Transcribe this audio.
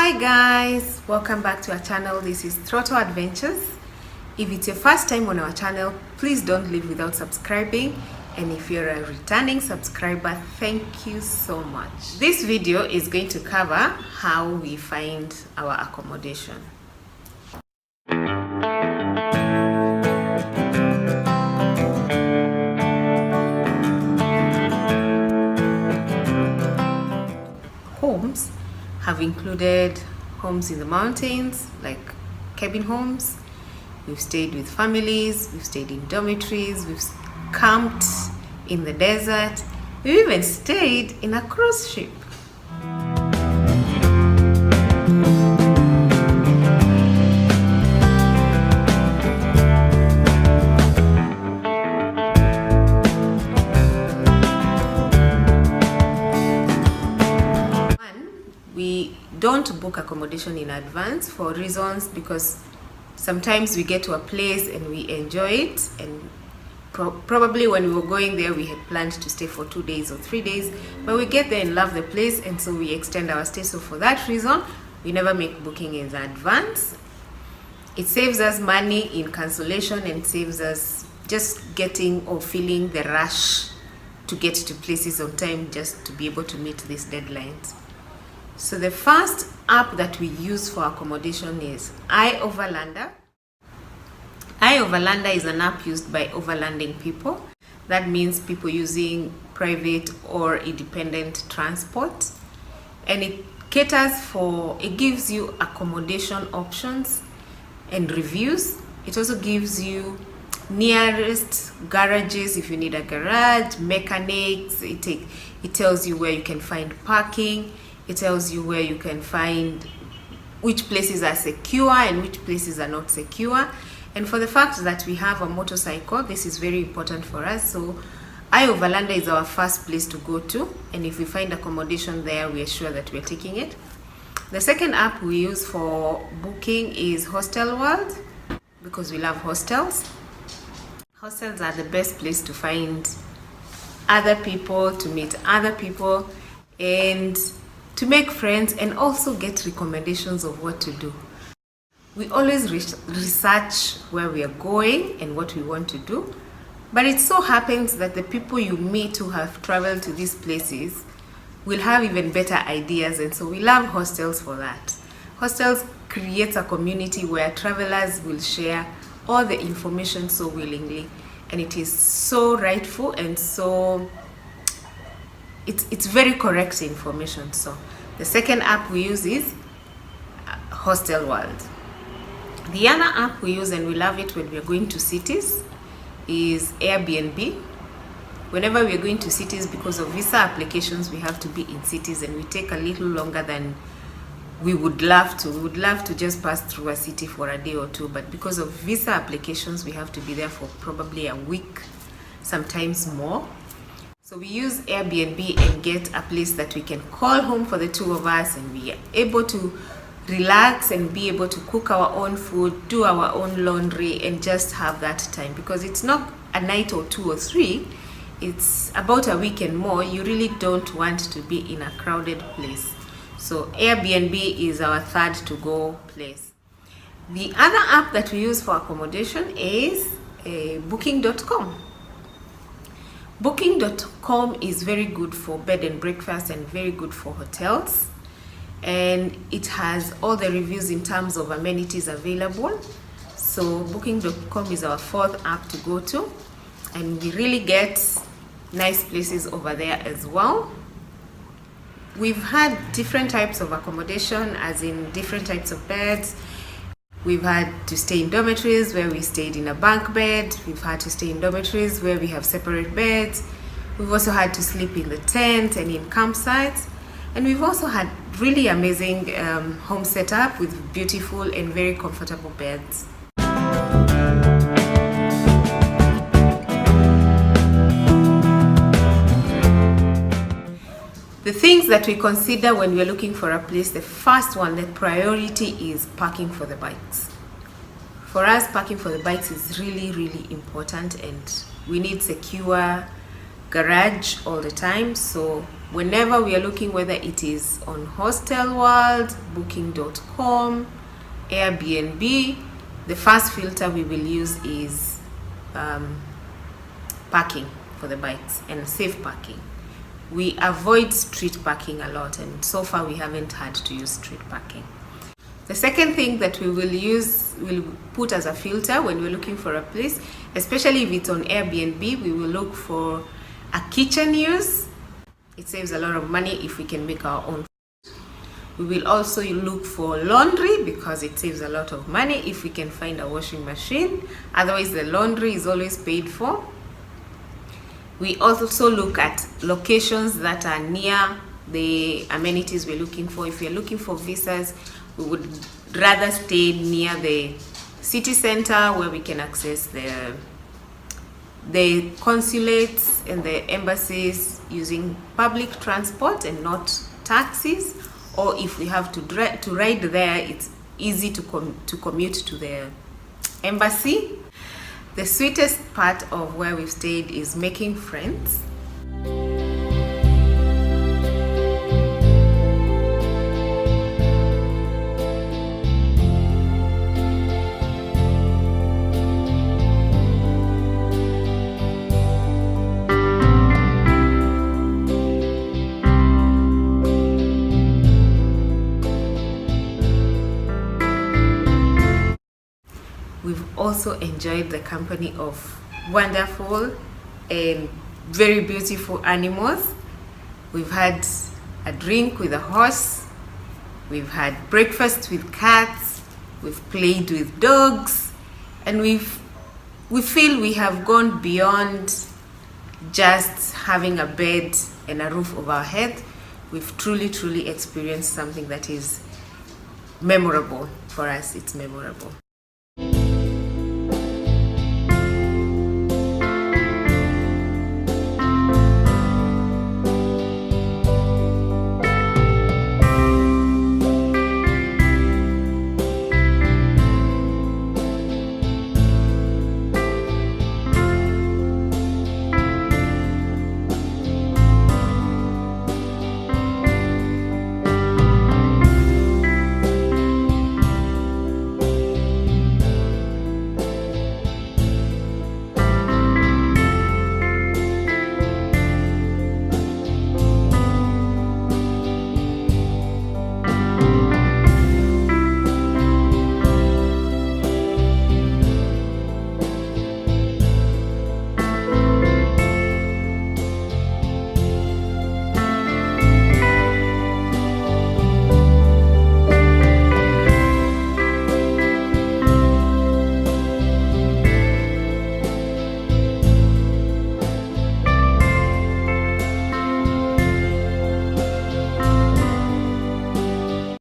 Hi guys, welcome back to our channel. This is Throttle Adventures. If it's your first time on our channel, please don't leave without subscribing, and if you're a returning subscriber, thank you so much. This video is going to cover how we find our accommodation. Homes have included homes in the mountains, like cabin homes. We've stayed with families, we've stayed in dormitories, we've camped in the desert, we even stayed in a cruise ship. We don't book accommodation in advance for reasons because sometimes we get to a place and we enjoy it, and probably when we were going there we had planned to stay for 2 days or 3 days, but we get there and love the place, and so we extend our stay. So for that reason we never make booking in advance. It saves us money in cancellation and saves us just getting or feeling the rush to get to places on time just to be able to meet these deadlines. So the first app that we use for accommodation is iOverlander. iOverlander is an app used by overlanding people. That means people using private or independent transport, and it gives you accommodation options and reviews. It also gives you nearest garages if you need a garage, mechanics. It tells you where you can find parking. It tells you where you can find which places are secure and which places are not secure. And for the fact that we have a motorcycle, this is very important for us. So iOverlander is our first place to go to, and if we find accommodation there, we are sure that we're taking it. The second app we use for booking is Hostel World, because we love hostels. Hostels are the best place to find other people, to meet other people, and to make friends, and also get recommendations of what to do. We always research where we are going and what we want to do, but it so happens that the people you meet who have traveled to these places will have even better ideas, and so we love hostels for that. Hostels creates a community where travelers will share all the information so willingly, and it is so rightful, and so it's very correct information. So the second app we use is Hostel World. The other app we use, and we love it when we are going to cities, is Airbnb. Whenever we are going to cities, because of visa applications, we have to be in cities, and we take a little longer than we would love to. We would love to just pass through a city for a day or two, but because of visa applications, we have to be there for probably a week, sometimes more. So we use Airbnb and get a place that we can call home for the two of us, and we are able to relax and be able to cook our own food, do our own laundry, and just have that time, because it's not a night or two or three, it's about a week and more. You really don't want to be in a crowded place. So Airbnb is our third to go place. The other app that we use for accommodation is booking.com. Booking.com is very good for bed and breakfast and very good for hotels, and it has all the reviews in terms of amenities available. So booking.com is our fourth app to go to, and we really get nice places over there as well. We've had different types of accommodation, as in different types of beds. We've had to stay in dormitories where we stayed in a bunk bed. We've had to stay in dormitories where we have separate beds. We've also had to sleep in the tent and in campsites. And we've also had really amazing home setup with beautiful and very comfortable beds. The things that we consider when we're looking for a place, the first one, the priority is parking for the bikes. For us, parking for the bikes is really, really important, and we need secure garage all the time. So whenever we are looking, whether it is on Hostel World, Booking.com, Airbnb, the first filter we will use is parking for the bikes and safe parking. We avoid street parking a lot, and so far we haven't had to use street parking. The second thing that we will put as a filter when we're looking for a place, especially if it's on Airbnb, we will look for a kitchen use. It saves a lot of money if we can make our own. We will also look for laundry because it saves a lot of money if we can find a washing machine. Otherwise, the laundry is always paid for. We also look at locations that are near the amenities we're looking for. If we're looking for visas, we would rather stay near the city center where we can access the consulates and the embassies using public transport and not taxis. Or if we have to ride there, it's easy to commute to the embassy. The sweetest part of where we've stayed is making friends. We've also enjoyed the company of wonderful and very beautiful animals. We've had a drink with a horse, we've had breakfast with cats, we've played with dogs, and we feel we have gone beyond just having a bed and a roof over our head. We've truly experienced something that is memorable for us. It's memorable.